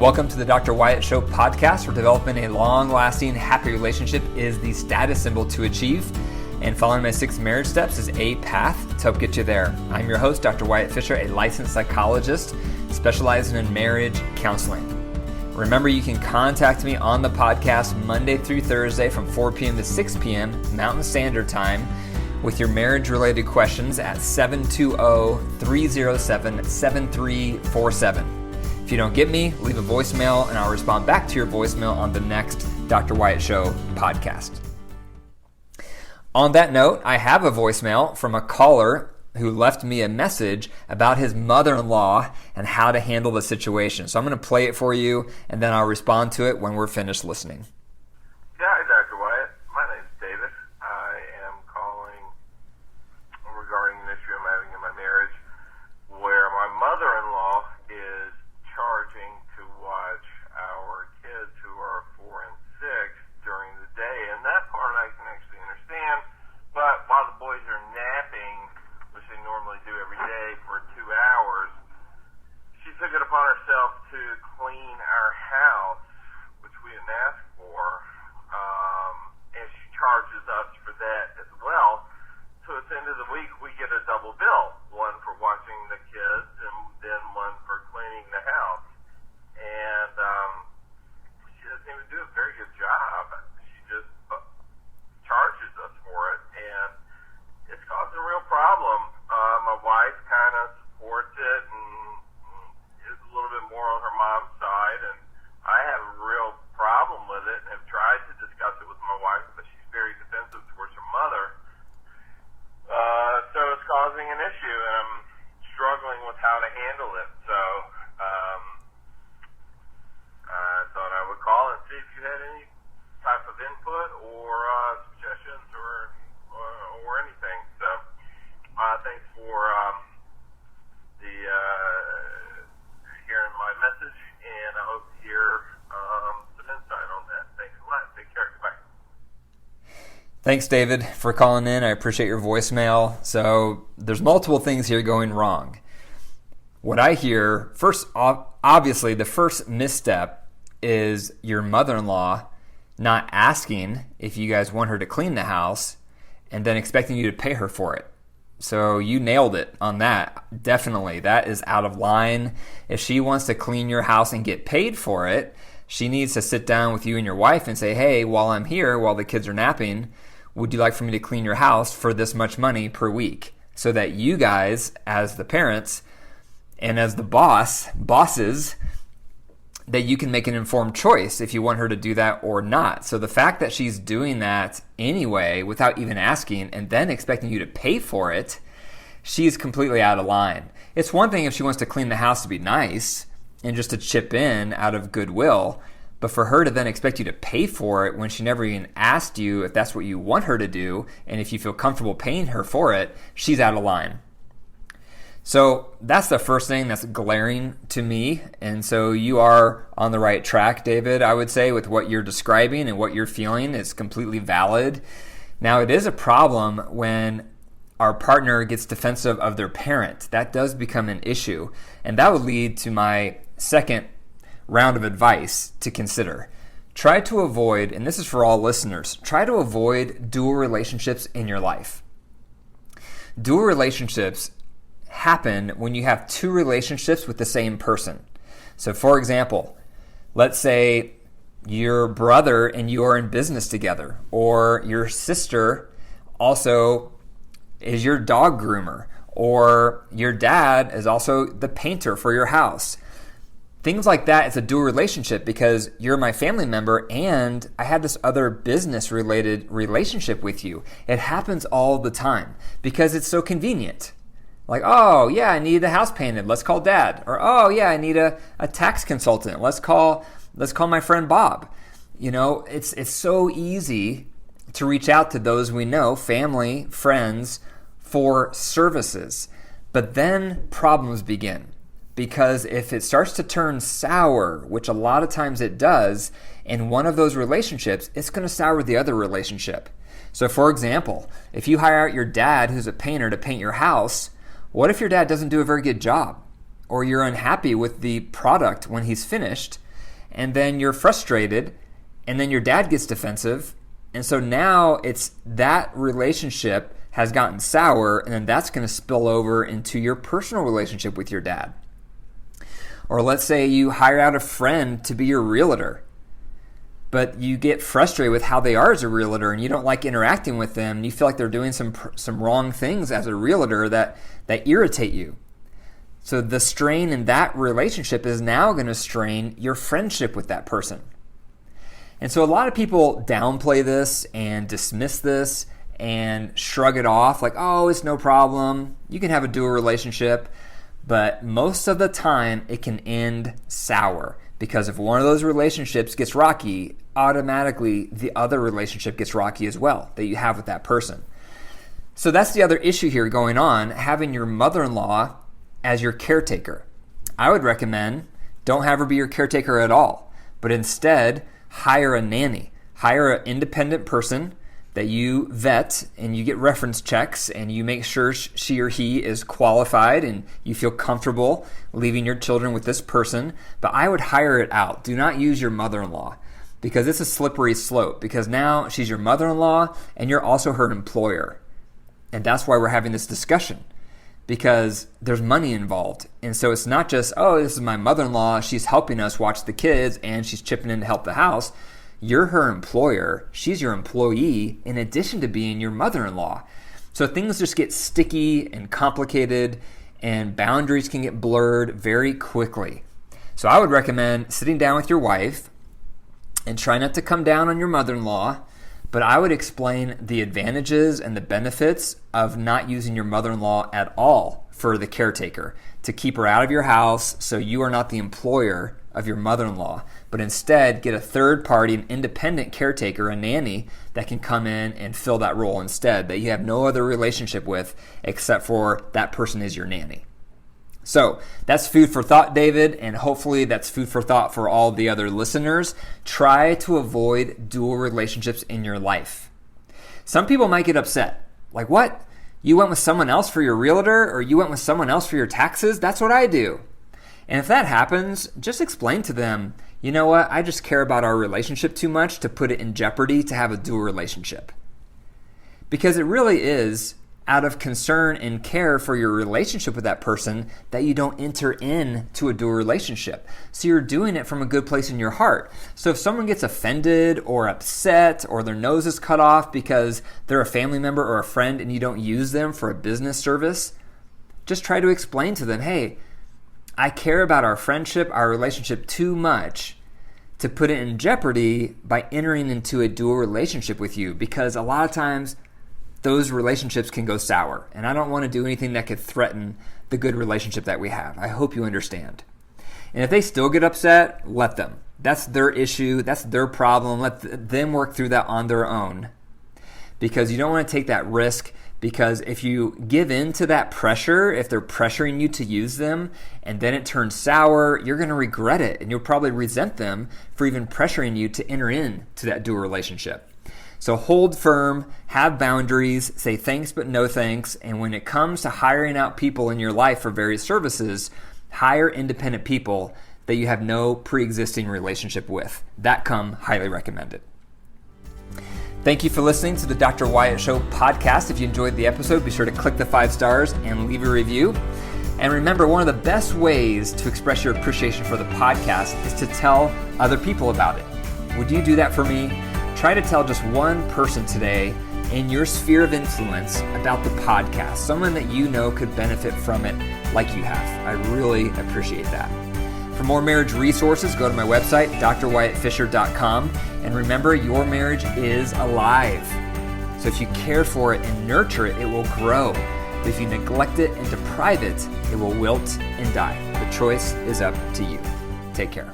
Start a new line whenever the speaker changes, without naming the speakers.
Welcome to the Dr. Wyatt Show podcast, where developing a long-lasting, happy relationship is the status symbol to achieve, and following my 6 marriage steps is a path to help get you there. I'm your host, Dr. Wyatt Fisher, a licensed psychologist specializing in marriage counseling. Remember, you can contact me on the podcast Monday through Thursday from 4 p.m. to 6 p.m. Mountain Standard Time with your marriage-related questions at 720-307-7347. If you don't get me, leave a voicemail and I'll respond back to your voicemail on the next Dr. Wyatt Show podcast. On that note, I have a voicemail from a caller who left me a message about his mother-in-law and how to handle the situation. So I'm going to play it for you and then I'll respond to it when we're finished listening.
Hi, Dr. Wyatt. My name's David. I am calling regarding an issue I'm having in my marriage where my mother-in-law is charging to watch our kids who are 4 and 6 during the day, and that part I can actually understand, but while the boys are napping, which they normally do every day for 2 hours, she took it upon herself to clean our house, which we didn't ask for, and she charges us for that as well. So at the end of the week, we get a double bill, one for watching the kids and then one for cleaning the house. And she doesn't even do a very good job. She just charges us for it, and it's caused a real problem. My wife kind of supports it and is a little bit more on her mom's side, and I have a real problem with it and have tried to discuss it with my wife, but she's very defensive towards her mother. So it's causing an issue, and I'm struggling with how to handle it. So I thought I would call and see if you had any type of input or suggestions or anything. So thanks for the hearing my message, and I hope to hear some insight on that. Thanks a lot. Take care. Goodbye.
Thanks, David, for calling in. I appreciate your voicemail. So there's multiple things here going wrong. What I hear, first, obviously, the first misstep is your mother-in-law not asking if you guys want her to clean the house and then expecting you to pay her for it. So you nailed it on that. Definitely. That is out of line. If she wants to clean your house and get paid for it, she needs to sit down with you and your wife and say, hey, while I'm here, while the kids are napping, would you like for me to clean your house for this much money per week? So that you guys, as the parents and as the bosses, that you can make an informed choice if you want her to do that or not. So the fact that she's doing that anyway without even asking and then expecting you to pay for it, she's completely out of line. It's one thing if she wants to clean the house to be nice and just to chip in out of goodwill, but for her to then expect you to pay for it when she never even asked you if that's what you want her to do and if you feel comfortable paying her for it, she's out of line. So that's the first thing that's glaring to me. And so you are on the right track, David, I would say, with what you're describing and what you're feeling is completely valid. Now, it is a problem when our partner gets defensive of their parent. That does become an issue. And that would lead to my second round of advice to consider. Try to avoid, and this is for all listeners, try to avoid dual relationships in your life. Dual relationships happen when you have 2 relationships with the same person. So for example, let's say your brother and you are in business together, or your sister also is your dog groomer, or your dad is also the painter for your house. Things like that, it's a dual relationship because you're my family member and I have this other business-related relationship with you. It happens all the time because it's so convenient. Like, oh, yeah, I need the house painted. Let's call Dad. Or, oh, yeah, I need a tax consultant. Let's call my friend Bob. You know, it's so easy to reach out to those we know, family, friends, for services. But then problems begin. Because if it starts to turn sour, which a lot of times it does, in one of those relationships, it's going to sour the other relationship. So for example, if you hire out your dad who's a painter to paint your house, what if your dad doesn't do a very good job? Or you're unhappy with the product when he's finished? and then you're frustrated, and then your dad gets defensive, and so now it's that relationship has gotten sour, and then that's going to spill over into your personal relationship with your dad. Or let's say you hire out a friend to be your realtor, but you get frustrated with how they are as a realtor, and you don't like interacting with them, and you feel like they're doing some wrong things as a realtor that irritate you. So the strain in that relationship is now going to strain your friendship with that person. And so a lot of people downplay this and dismiss this and shrug it off like, oh, it's no problem. You can have a dual relationship. But most of the time, it can end sour, because if one of those relationships gets rocky, automatically the other relationship gets rocky as well that you have with that person. So that's the other issue here going on, having your mother-in-law as your caretaker. I would recommend don't have her be your caretaker at all, but instead hire a nanny. Hire an independent person that you vet and you get reference checks and you make sure she or he is qualified and you feel comfortable leaving your children with this person. But I would hire it out. Do not use your mother-in-law, because it's a slippery slope, because now she's your mother-in-law and you're also her employer. And that's why we're having this discussion, because there's money involved. And so it's not just, oh, this is my mother-in-law, she's helping us watch the kids and she's chipping in to help the house. You're her employer, she's your employee, in addition to being your mother-in-law. So things just get sticky and complicated, and boundaries can get blurred very quickly. So I would recommend sitting down with your wife and try not to come down on your mother-in-law, but I would explain the advantages and the benefits of not using your mother-in-law at all for the caretaker, to keep her out of your house so you are not the employer of your mother-in-law, but instead get a third party, an independent caretaker, a nanny that can come in and fill that role instead, that you have no other relationship with except for that person is your nanny. So that's food for thought, David, and hopefully that's food for thought for all the other listeners. Try to avoid dual relationships in your life. Some people might get upset. Like, what? You went with someone else for your realtor, or you went with someone else for your taxes? That's what I do. And if that happens, just explain to them, you know what, I just care about our relationship too much to put it in jeopardy to have a dual relationship. Because it really is out of concern and care for your relationship with that person that you don't enter into a dual relationship. So you're doing it from a good place in your heart. So if someone gets offended or upset or their nose is cut off because they're a family member or a friend and you don't use them for a business service, just try to explain to them, hey, I care about our friendship, our relationship too much to put it in jeopardy by entering into a dual relationship with you, because a lot of times those relationships can go sour, and I don't want to do anything that could threaten the good relationship that we have. I hope you understand. And if they still get upset, let them. That's their issue. That's their problem. Let them work through that on their own, because you don't want to take that risk. Because if you give in to that pressure, if they're pressuring you to use them and then it turns sour, you're going to regret it, and you'll probably resent them for even pressuring you to enter into that dual relationship. So hold firm, have boundaries, say thanks but no thanks, and when it comes to hiring out people in your life for various services, hire independent people that you have no pre-existing relationship with. That come highly recommended. Thank you for listening to the Dr. Wyatt Show podcast. If you enjoyed the episode, be sure to click the 5 stars and leave a review. And remember, one of the best ways to express your appreciation for the podcast is to tell other people about it. Would you do that for me? Try to tell just one person today in your sphere of influence about the podcast, someone that you know could benefit from it like you have. I really appreciate that. For more marriage resources, go to my website, drwyattfisher.com. And remember, your marriage is alive. So if you care for it and nurture it, it will grow. But if you neglect it and deprive it, it will wilt and die. The choice is up to you. Take care.